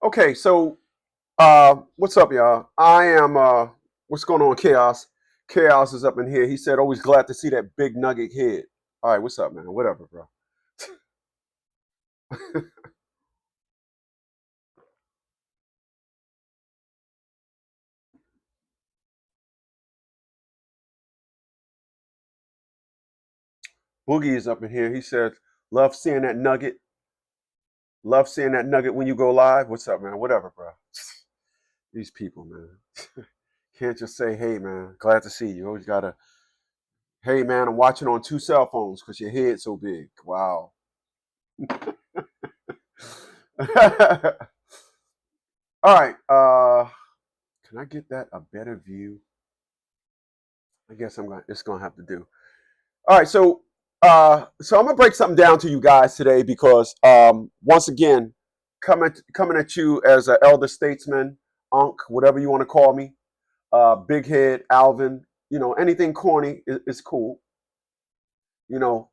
Okay, so what's up, y'all? I am what's going on, Chaos? Chaos is up in here. He said, always glad to see that big nugget head. All right, what's up, man? Whatever, bro. Boogie is up in here. He said, love seeing that nugget. Love seeing that nugget when you go live. What's up, man? Whatever, bro. These people, man. Can't just say, hey, man, glad to see you. Always gotta, hey, man, I'm watching on two cell phones because your head's so big. Wow. All right. Can I get that a better view? I guess it's gonna have to do. All right, so I'm gonna break something down to you guys today because once again, coming at you as an elder statesman, Unc, whatever you want to call me, big head, Alvin, anything corny is cool. You know,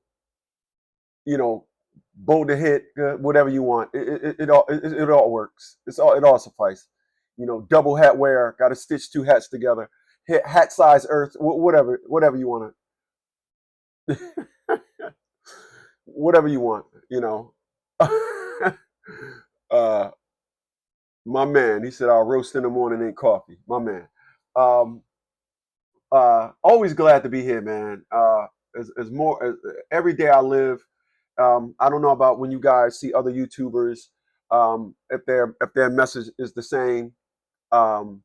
you know, boulder hit, whatever you want. It all works. It all suffices. Double hat wear, got to stitch two hats together. Hat size Earth, whatever you want to, whatever you want. uh, my man, he said, "I'll roast in the morning and coffee." My man. Um, always glad to be here, man. As more as, every day I live. I don't know about when you guys see other YouTubers, if their message is the same. Um,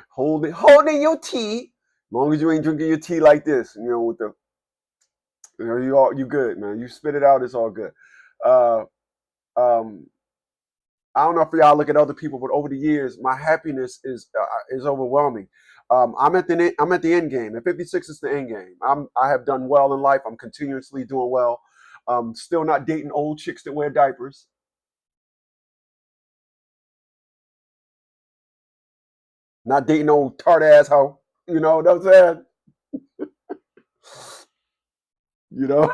holding your tea, as long as you ain't drinking your tea like this, with the you good, man. You spit it out, it's all good. Uh, um, I don't know if y'all look at other people, but over the years, my happiness is overwhelming. I'm at the end game. At 56 is the end game. I have done well in life. I'm continuously doing well. Still not dating old chicks that wear diapers. Not dating old tart ass hoe. You know what I'm saying? You know,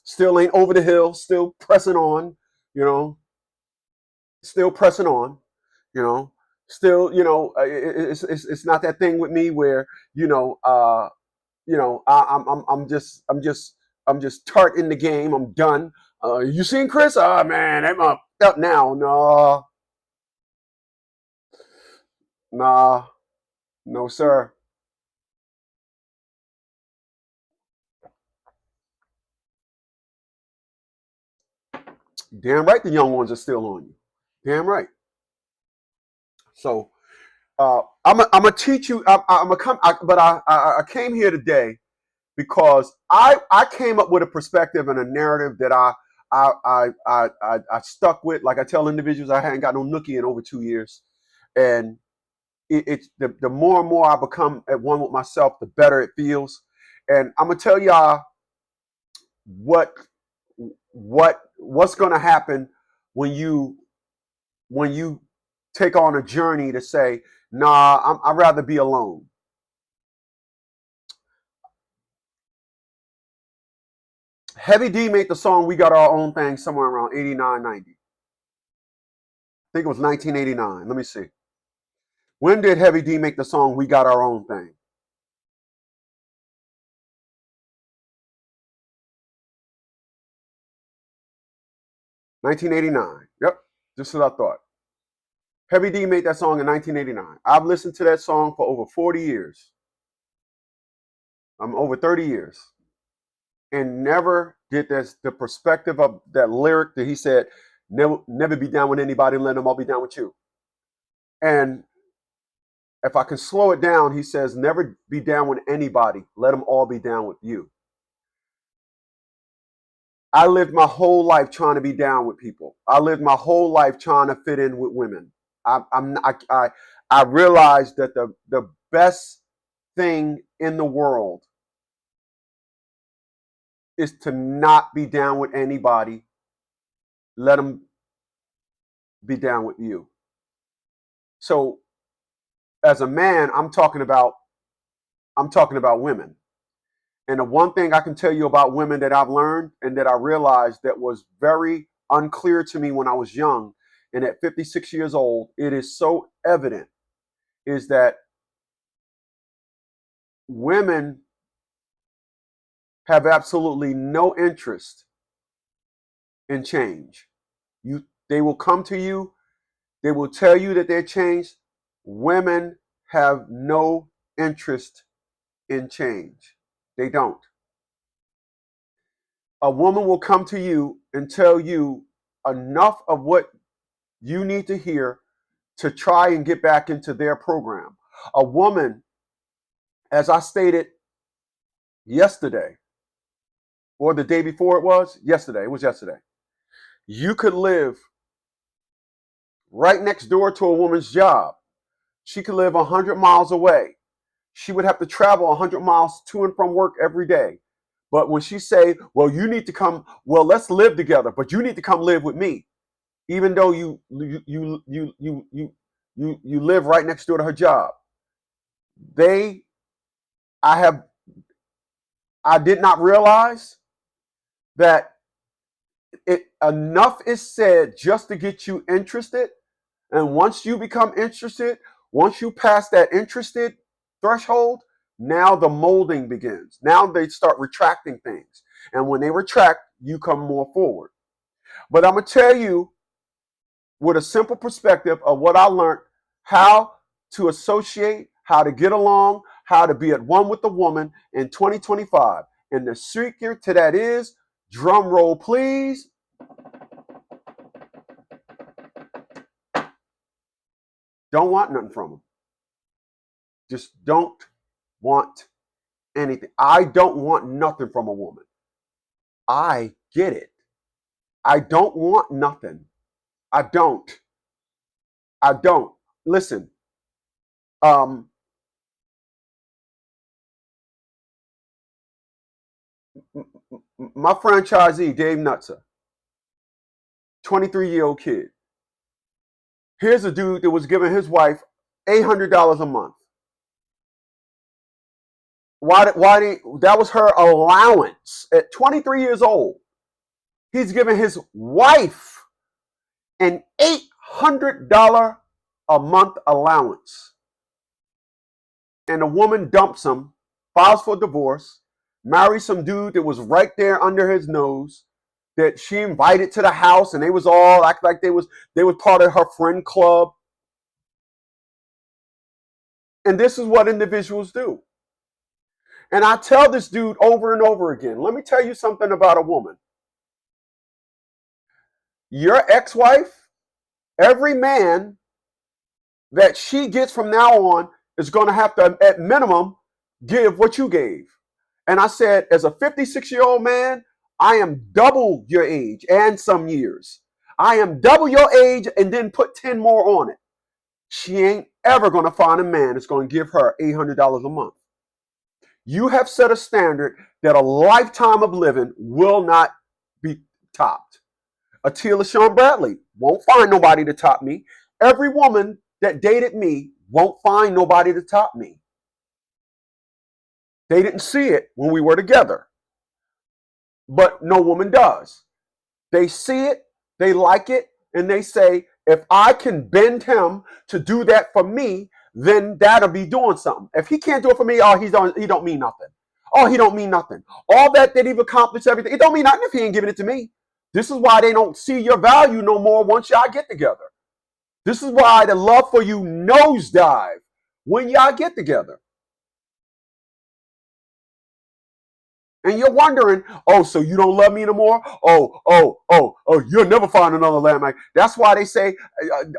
still ain't over the hill. Still pressing on. You know, still pressing on. You know, still. It's not that thing with me where you know. I'm just tart in the game. I'm done. You seen Chris? Oh man, I'm up now. No, nah, no sir. Damn right, the young ones are still on you. Damn right. So I'm gonna teach you. I'm gonna come, but I came here today because I came up with a perspective and a narrative that I stuck with. Like I tell individuals, I hadn't got no nookie in over 2 years, and it's the more and more I become at one with myself, the better it feels. And I'm gonna tell y'all what what's gonna happen when you take on a journey to say, nah, I'd rather be alone. Heavy D made the song "We Got Our Own Thing" somewhere around 89, 90. I think it was 1989. Let me see. When did Heavy D make the song "We Got Our Own Thing"? 1989. Yep, just as I thought. Heavy D made that song in 1989. I've listened to that song for over 40 years. I'm over 30 years. And never did this the perspective of that lyric that he said, never be down with anybody and let them all be down with you. And if I can slow it down, he says, never be down with anybody, let them all be down with you. I lived my whole life trying to be down with people. I lived my whole life trying to fit in with women. I realized that the best thing in the world is to not be down with anybody. Let them be down with you. So as a man, I'm talking about women. And the one thing I can tell you about women that I've learned and that I realized that was very unclear to me when I was young, and at 56 years old, it is so evident, is that women have absolutely no interest in change. They will come to you, they will tell you that they're changed. Women have no interest in change. They don't. A woman will come to you and tell you enough of what you need to hear to try and get back into their program. A woman, as I stated yesterday, or the day before it was yesterday. You could live right next door to a woman's job. She could live 100 miles away. She would have to travel 100 miles to and from work every day. But when she say, well, you need to come, well, let's live together, but you need to come live with me, even though you live right next door to her job. I did not realize that enough is said just to get you interested. And once you become interested, once you pass that interested threshold, now the molding begins. Now they start retracting things. And when they retract, you come more forward. But I'm going to tell you with a simple perspective of what I learned, how to associate, how to get along, how to be at one with the woman in 2025. And the secret to that is, drum roll please, don't want nothing from them. Just don't want anything. I don't want nothing from a woman. I get it. I don't want nothing. I don't. Listen, my franchisee, Dave Nutzer, 23-year-old kid. Here's a dude that was giving his wife $800 a month. That was her allowance at 23 years old. He's giving his wife an $800 a month allowance. And the woman dumps him, files for divorce, marries some dude that was right there under his nose, that she invited to the house, and they was all act like they was part of her friend club. And this is what individuals do. And I tell this dude over and over again, let me tell you something about a woman. Your ex-wife, every man that she gets from now on is going to have to, at minimum, give what you gave. And I said, as a 56-year-old man, I am double your age and some years. I am double your age and then put 10 more on it. She ain't ever going to find a man that's going to give her $800 a month. You have set a standard that a lifetime of living will not be topped. Attila Sean Bradley won't find nobody to top me. Every woman that dated me won't find nobody to top me. They didn't see it when we were together, but no woman does. They see it, they like it, and they say, if I can bend him to do that for me, then that'll be doing something. If he can't do it for me, oh, he don't mean nothing. Oh, he don't mean nothing. All that he've accomplished, everything, it don't mean nothing if he ain't giving it to me. This is why they don't see your value no more once y'all get together. This is why the love for you nosedive when y'all get together. And you're wondering, oh, so you don't love me anymore? Oh, you'll never find another landmark. That's why they say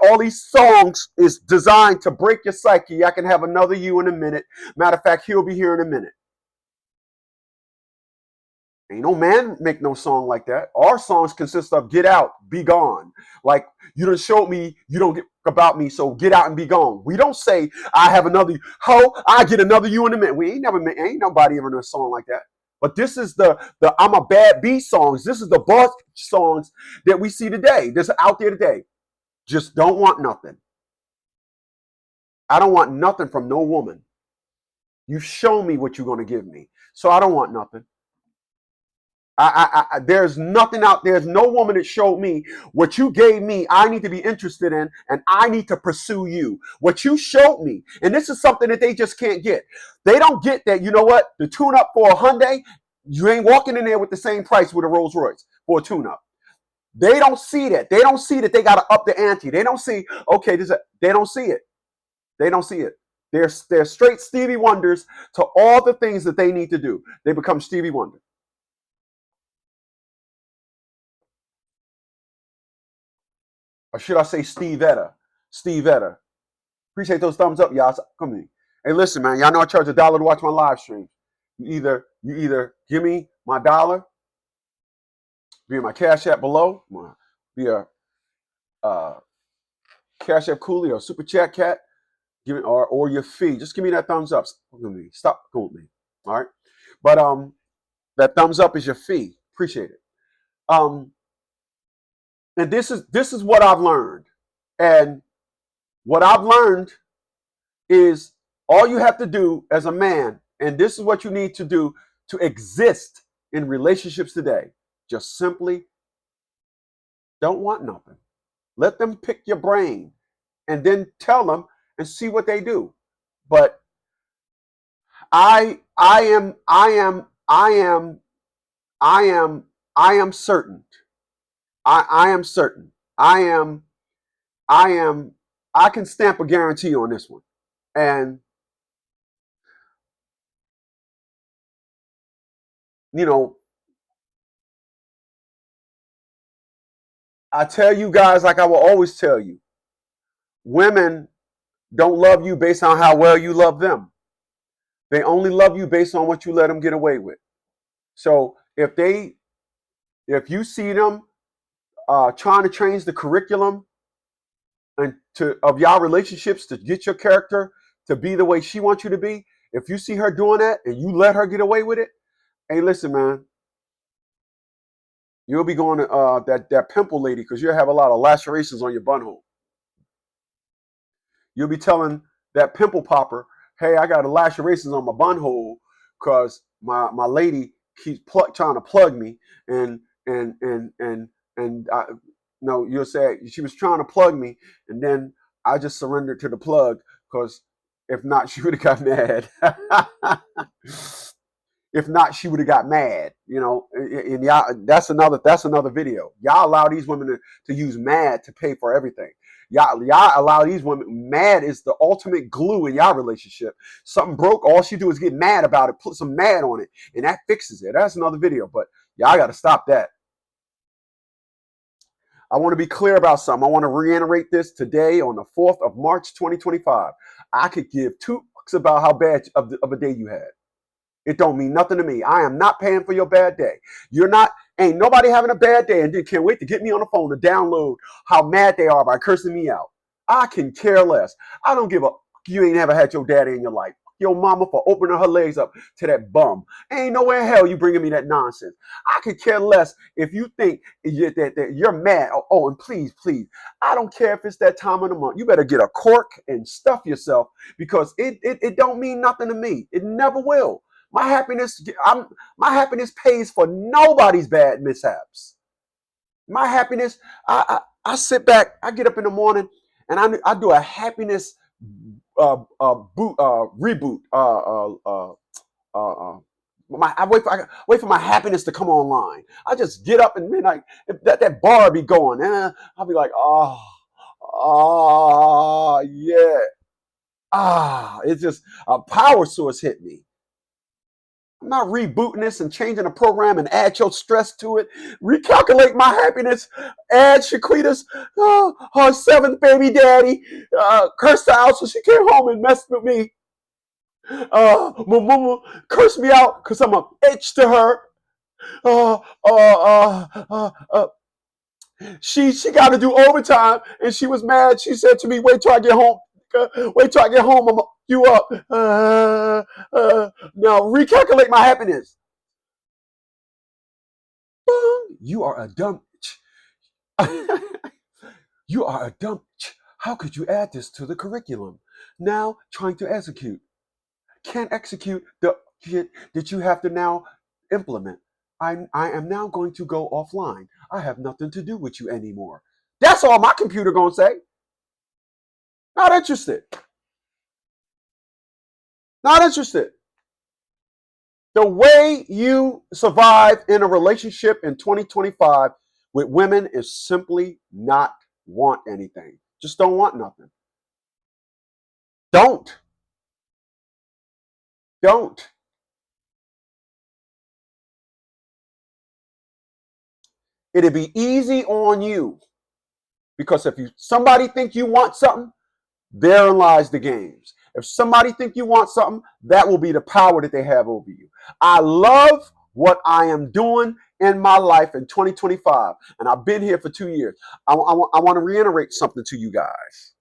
all these songs is designed to break your psyche. I can have another you in a minute. Matter of fact, he'll be here in a minute. Ain't no man make no song like that. Our songs consist of get out, be gone. Like, you done showed me you don't get about me, so get out and be gone. We don't say, I have another I get another you in a minute. We ain't nobody ever done a song like that. But this is the I'm a bad B songs. This is the boss songs that we see today. That's out there today. Just don't want nothing. I don't want nothing from no woman. You show me what you're going to give me. So I don't want nothing. There's nothing out there's no woman that showed me what you gave me. I need to be interested in, and I need to pursue you. What you showed me, and this is something that they just can't get. They don't get that. You know what? The tune up for a Hyundai, you ain't walking in there with the same price with a Rolls Royce for a tune up. They don't see that. They don't see that they got to up the ante. They don't see, okay, they don't see it. They don't see it. They're straight Stevie Wonders to all the things that they need to do. They become Stevie Wonder. Or should I say Steve Etta? Steve Etta. Appreciate those thumbs up, y'all. Come here. Hey, listen, man. Y'all know I charge $1 to watch my live stream. You either give me my dollar via my Cash App below, via Cash App Cooley or Super Chat Cat, give it or your fee. Just give me that thumbs up. Stop going with me. All right. But that thumbs up is your fee. Appreciate it. And this is what I've learned. And what I've learned is all you have to do as a man, and this is what you need to do to exist in relationships today. Just simply don't want nothing. Let them pick your brain and then tell them and see what they do. But I am certain. I am certain. I can stamp a guarantee on this one. And you know, I tell you guys, like I will always tell you, women don't love you based on how well you love them. They only love you based on what you let them get away with. So if you see them trying to change the curriculum and of y'all relationships to get your character to be the way she wants you to be, if you see her doing that and you let her get away with it, hey, listen, man, you'll be going to that pimple lady because you'll have a lot of lacerations on your butthole. You'll be telling that pimple popper, hey, I got a lacerations on my butthole because my lady keeps trying to plug me, and no, you'll say she was trying to plug me, and then I just surrendered to the plug because if not, she would have got mad. If not, she would have got mad, and y'all, that's another video. Y'all allow these women to use mad to pay for everything. Y'all allow these women. Mad is the ultimate glue in y'all relationship. Something broke, all she do is get mad about it, put some mad on it, and that fixes it. That's another video, but y'all got to stop that. I want to be clear about something. I want to reiterate this today on the 4th of March, 2025. I could give two fucks about how bad of a day you had. It don't mean nothing to me. I am not paying for your bad day. Ain't nobody having a bad day and then can't wait to get me on the phone to download how mad they are by cursing me out. I can care less. I don't give a you ain't never had your daddy in your life. Your mama for opening her legs up to that bum. Ain't nowhere in hell you bringing me that nonsense. I could care less if you think that you're mad. Oh, and please, I don't care if it's that time of the month. You better get a cork and stuff yourself because it don't mean nothing to me. It never will. My happiness pays for nobody's bad mishaps. My happiness, I sit back, I get up in the morning, and I do a happiness reboot. I wait for my happiness to come online. I just get up and midnight, that bar be going, and I'll be like, oh yeah, it's just a power source hit me. I'm not rebooting this and changing the program and add your stress to it. Recalculate my happiness. Add Shaquita's her 7th baby daddy cursed her out so she came home and messed with me. My mama cursed me out because I'm a bitch to her. She got to do overtime and she was mad. She said to me, "Wait till I get home. Wait till I get home. I'm you up." Now recalculate my happiness. You are a dumb bitch. You are a dumb bitch. How could you add this to the curriculum? Now trying to execute. Can't execute the shit that you have to now implement. I am now going to go offline. I have nothing to do with you anymore. That's all my computer gonna say. Not interested. Not interested. The way you survive in a relationship in 2025 with women is simply not want anything. Just don't want nothing. Don't. Don't. It'll be easy on you because if somebody think you want something, therein lies the games. If somebody think you want something, that will be the power that they have over you. I love what I am doing in my life in 2025, and I've been here for 2 years. I want to reiterate something to you guys.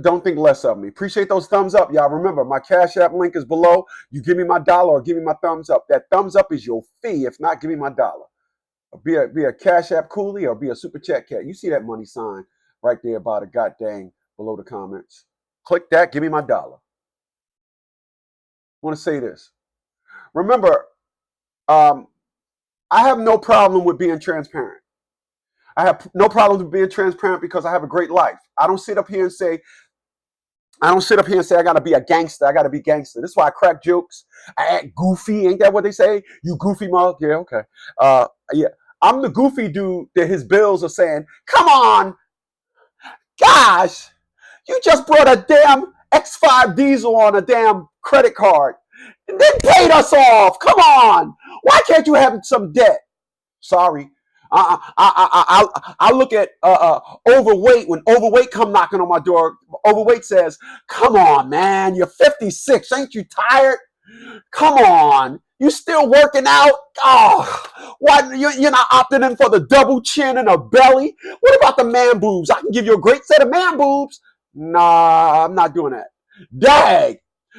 Don't think less of me. Appreciate those thumbs up, y'all. Remember, my Cash App link is below. You give me my dollar or give me my thumbs up. That thumbs up is your fee. If not, give me my dollar. Be a Cash App coolie or be a Super Chat cat. You see that money sign right there by the goddamn below the comments. Click that. Give me my dollar. I want to say this. Remember, I have no problem with being transparent. I have no problem with being transparent because I have a great life. I don't sit up here and say I gotta be a gangster. I gotta be gangster. This is why I crack jokes. I act goofy. Ain't that what they say? You goofy mug. Yeah, okay. Yeah. I'm the goofy dude that his bills are saying, come on, gosh, you just brought a damn X5 diesel on a damn credit card and then paid us off. Come on. Why can't you have some debt? Sorry. I look at overweight. When overweight come knocking on my door, overweight says, come on, man, you're 56. Ain't you tired? Come on. You still working out? Oh, why you're not opting in for the double chin and a belly? What about the man boobs? I can give you a great set of man boobs. Nah, I'm not doing that. Dag.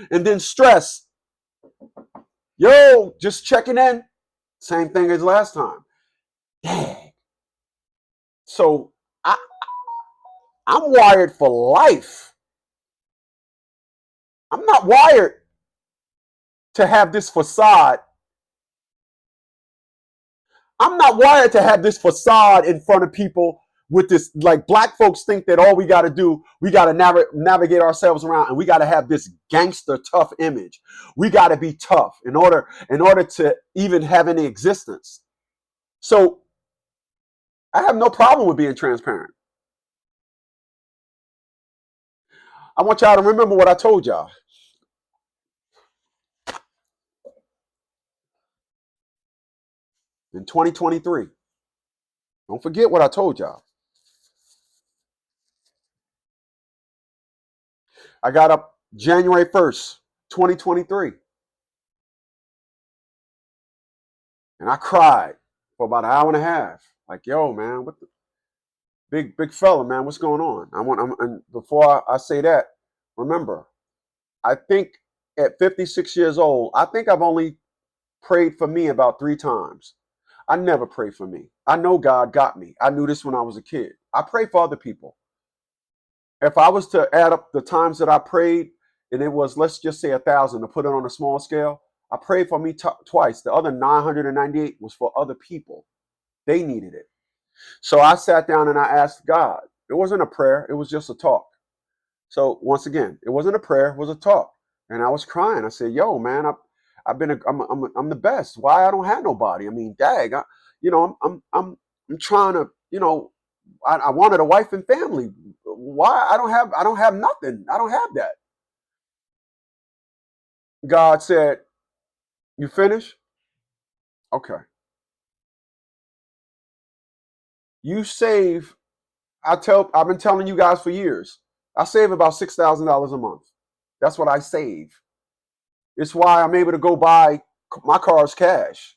And then stress. Yo, just checking in. Same thing as last time. Dag. So I'm wired for life. I'm not wired to have this facade. I'm not wired to have this facade in front of people with this, like black folks think that all we got to do, we got to navigate ourselves around and we got to have this gangster tough image. We got to be tough in order to even have any existence. So I have no problem with being transparent. I want y'all to remember what I told y'all. In 2023, don't forget what I told y'all. I got up January 1st, 2023. And I cried for about an hour and a half. Like, yo, man, what the big fella, man, what's going on? And before I say that, remember, I think at 56 years old, I think I've only prayed for me about 3 times. I never pray for me. I know God got me. I knew this when I was a kid. I pray for other people. If I was to add up the times that I prayed, and it was, let's just say 1,000 to put it on a small scale, I prayed for me twice. The other 998 was for other people. They needed it. So I sat down and I asked God. It wasn't a prayer. It was just a talk. So once again, it wasn't a prayer. It was a talk. And I was crying. I said, yo, man, I'm the best. Why I don't have nobody? I mean, dag, I'm trying to, I wanted a wife and family. Why I don't have nothing. I don't have that. God said, you finished? Okay. You save. I've been telling you guys for years. I save about $6,000 a month. That's what I save. It's why I'm able to go buy my cars cash.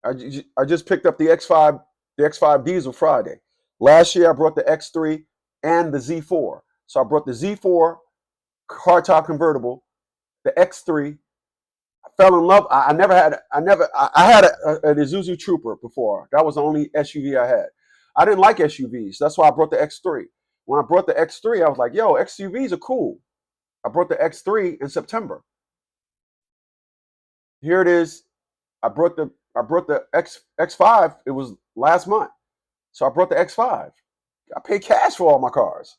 I just picked up the X5 diesel Friday. Last year I brought the X3 and the Z4. So I brought the Z4 hardtop convertible, the X3. I fell in love. I had a Isuzu Trooper before. That was the only SUV I had. I didn't like SUVs. That's why I brought the X3. When I brought the X3, I was like, yo, XUVs are cool. I brought the X3 in September. Here it is. I brought the X5. It was last month. So I brought the X5. I pay cash for all my cars.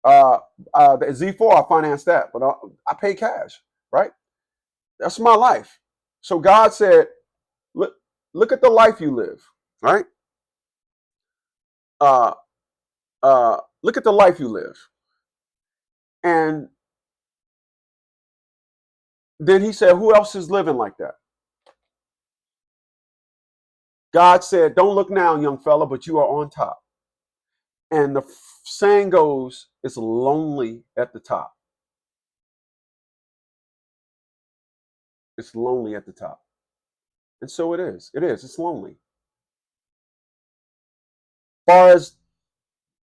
The Z4, I financed that, but I pay cash, right? That's my life. So God said, look at the life you live, right? Uh, Look at the life you live. And then he said, who else is living like that? God said, don't look now, young fella, but you are on top. And the saying goes, it's lonely at the top. It's lonely at the top. And so it is. It is. It's lonely. As far as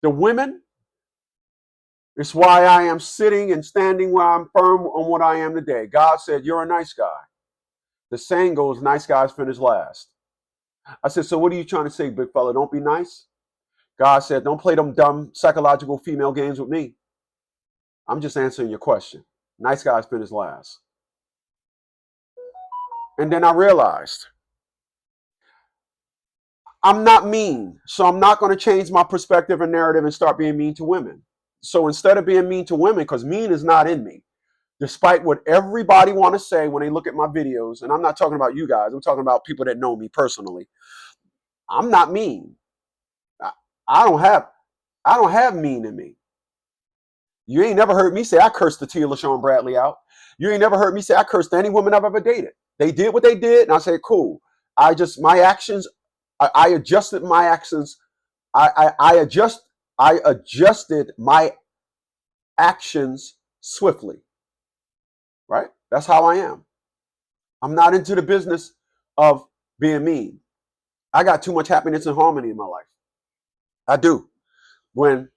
the women, it's why I am sitting and standing where I'm firm on what I am today. God said, you're a nice guy. The saying goes, nice guys finish last. I said, so what are you trying to say, big fella? Don't be nice? God said, don't play them dumb psychological female games with me. I'm just answering your question. Nice guys finish last. And then I realized I'm not mean. So I'm not going to change my perspective and narrative and start being mean to women. So instead of being mean to women, because mean is not in me, despite what everybody want to say when they look at my videos, and I'm not talking about you guys, I'm talking about people that know me personally. I'm not mean. I don't have mean in me. You ain't never heard me say I cursed the Tia LaShawn Bradley out. You ain't never heard me say I cursed any woman I've ever dated. They did what they did, and I said, cool. My actions, I adjusted my actions. I adjusted my actions swiftly. Right? That's how I am. I'm not into the business of being mean. I got too much happiness and harmony in my life. I do. When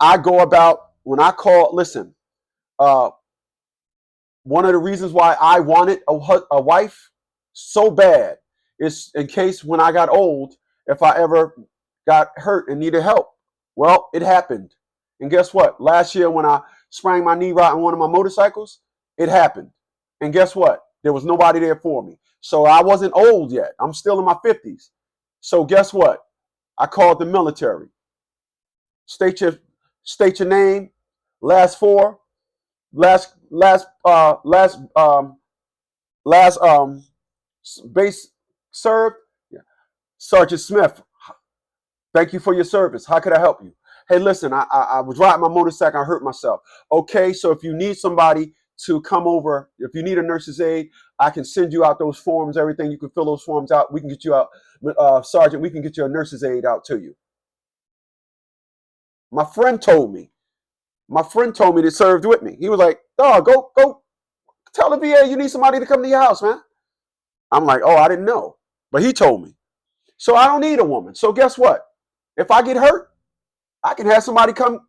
I go about, when I call, listen, one of the reasons why I wanted a wife so bad is in case when I got old, if I ever got hurt and needed help. Well, it happened. And guess what? Last year when I sprained my knee right on one of my motorcycles, it happened. And guess what? There was nobody there for me. So I wasn't old yet. I'm still in my 50s. So guess what? I called the military. State your name, last four, last base served. Yeah. Sergeant Smith, thank you for your service. How could I help you? Hey, listen, I was riding my motorcycle. I hurt myself. Okay, so if you need somebody to come over, if you need a nurse's aide, I can send you out those forms, everything. You can fill those forms out. We can get you out, Sergeant, we can get you a nurse's aide out to you. My friend told me that served with me. He was like, dog, go tell the VA you need somebody to come to your house, man. I'm like, oh, I didn't know. But he told me. So I don't need a woman. So guess what? If I get hurt, I can have somebody come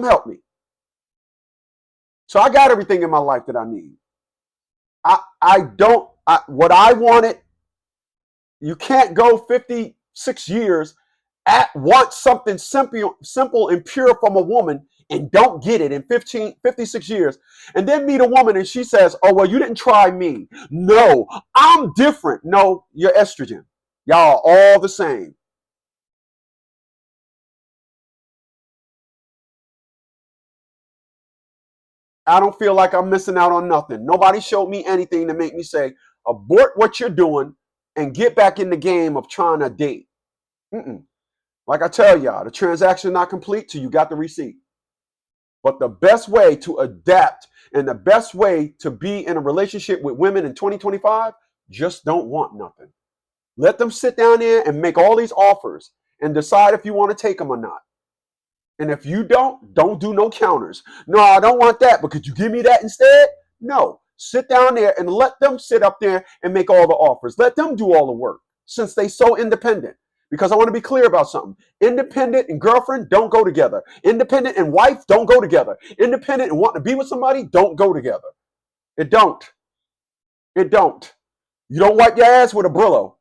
help me. So I got everything in my life that I need. What I wanted, you can't go 56 years want something simple and pure from a woman and don't get it in 56 years. And then meet a woman and she says, oh, well, you didn't try me. No, I'm different. No, you're estrogen. Y'all are all the same. I don't feel like I'm missing out on nothing. Nobody showed me anything to make me say, abort what you're doing and get back in the game of trying to date. Mm-mm. Like I tell y'all, the transaction not complete till you got the receipt. But the best way to adapt and the best way to be in a relationship with women in 2025, just don't want nothing. Let them sit down there and make all these offers and decide if you want to take them or not. And if you don't do no counters. No, I don't want that, but could you give me that instead? No. Sit down there and let them sit up there and make all the offers. Let them do all the work since they so independent. Because I want to be clear about something. Independent and girlfriend don't go together. Independent and wife don't go together. Independent and wanting to be with somebody don't go together. It don't. It don't. You don't wipe your ass with a Brillo.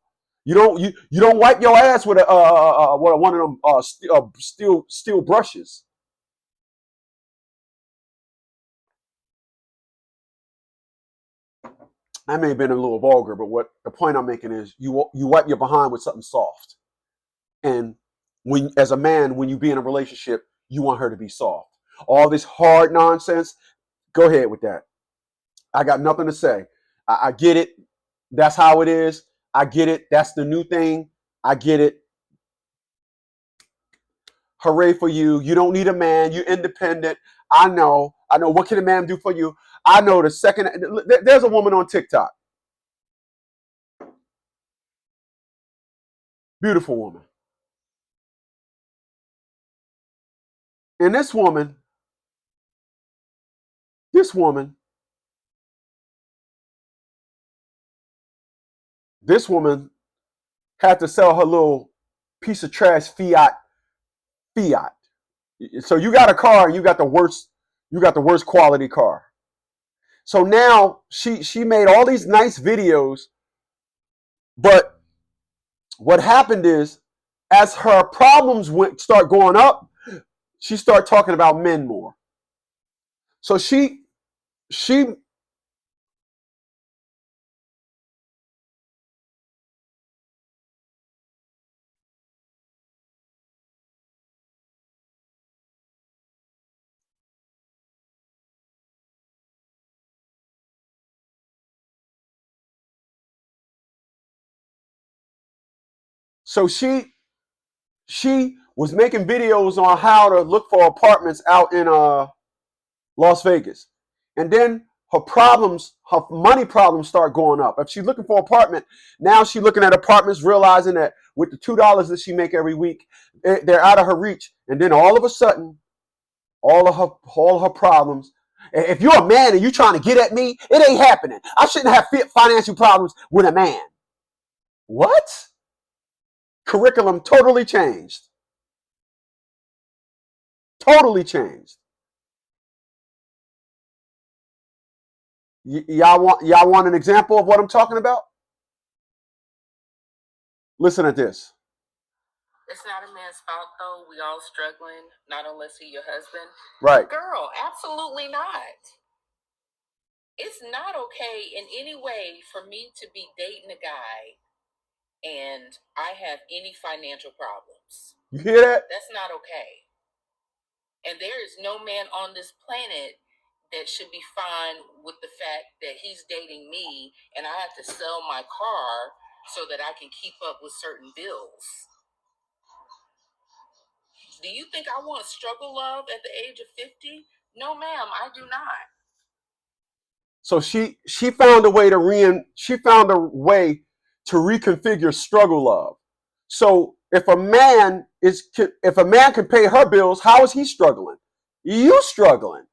You don't wipe your ass with one of them steel brushes. I may have been a little vulgar, but what the point I'm making is you wipe your behind with something soft. And when, as a man, when you be in a relationship, you want her to be soft. All this hard nonsense, go ahead with that. I got nothing to say. I get it. That's how it is. I get it. That's the new thing. I get it. Hooray for you. You don't need a man. You're independent. I know. I know. What can a man do for you? I know the second. There's a woman on TikTok. Beautiful woman. And this woman, this woman had to sell her little piece of trash Fiat. So you got a car and you got the worst quality car. So now she made all these nice videos, but what happened is as her problems start going up, she started talking about men more. So she so she was making videos on how to look for apartments out in Las Vegas. And then her money problems start going up. If she's looking for an apartment, now she's looking at apartments, realizing that with the $2 that she make every week, they're out of her reach. And then all of a sudden, all of her problems. If you're a man and you're trying to get at me, it ain't happening. I shouldn't have financial problems with a man. What? Curriculum totally changed. Totally changed. Y'all want an example of what I'm talking about? Listen to this. It's not a man's fault, though. We all struggling, not unless he your husband. Right. Girl, absolutely not. It's not okay in any way for me to be dating a guy and I have any financial problems. You hear that? That's not okay. And there is no man on this planet that should be fine with the fact that he's dating me and I have to sell my car so that I can keep up with certain bills. Do you think I want struggle love at the age of 50? No, ma'am, I do not. So she found a way to reconfigure struggle love. So if a man can pay her bills, how is he struggling? You struggling.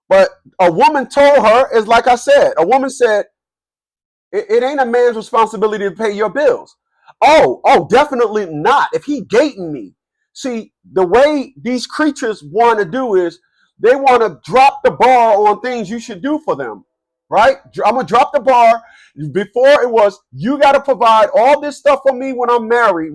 But a woman told her, is like I said, a woman said, it ain't a man's responsibility to pay your bills. Oh, definitely not. If he dating me. See, the way these creatures want to do is they want to drop the bar on things you should do for them. Right? I'm going to drop the bar. Before it was, you got to provide all this stuff for me when we marry,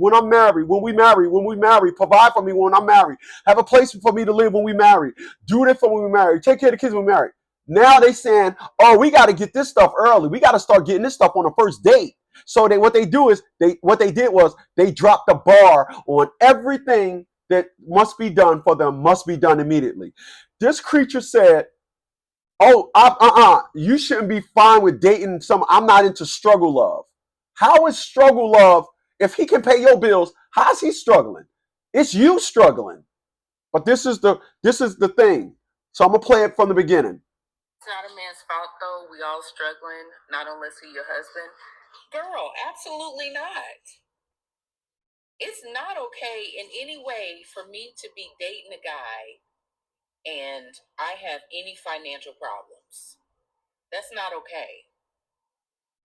provide for me when I'm married, have a place for me to live when we marry, do this for when we marry, take care of the kids when we marry. Now they saying, oh, we got to get this stuff early. We got to start getting this stuff on the first date. So what they did was they dropped the bar on everything that must be done for them must be done immediately. This creature said, oh, you shouldn't be fine with dating I'm not into struggle love. How is struggle love if he can pay your bills? How's he struggling? It's you struggling. But this is the thing. So I'm gonna play it from the beginning. It's not a man's fault, though. We all struggling, not unless he your husband. Girl, absolutely not. It's not okay in any way for me to be dating a guy and I have any financial problems. That's not okay.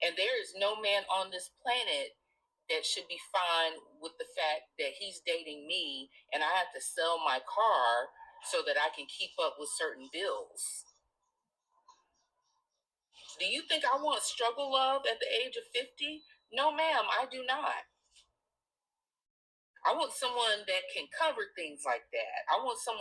And there is no man on this planet that should be fine with the fact that he's dating me and I have to sell my car so that I can keep up with certain bills. Do you think I want struggle love at the age of 50? No, ma'am, I do not. I want someone that can cover things like that. I want someone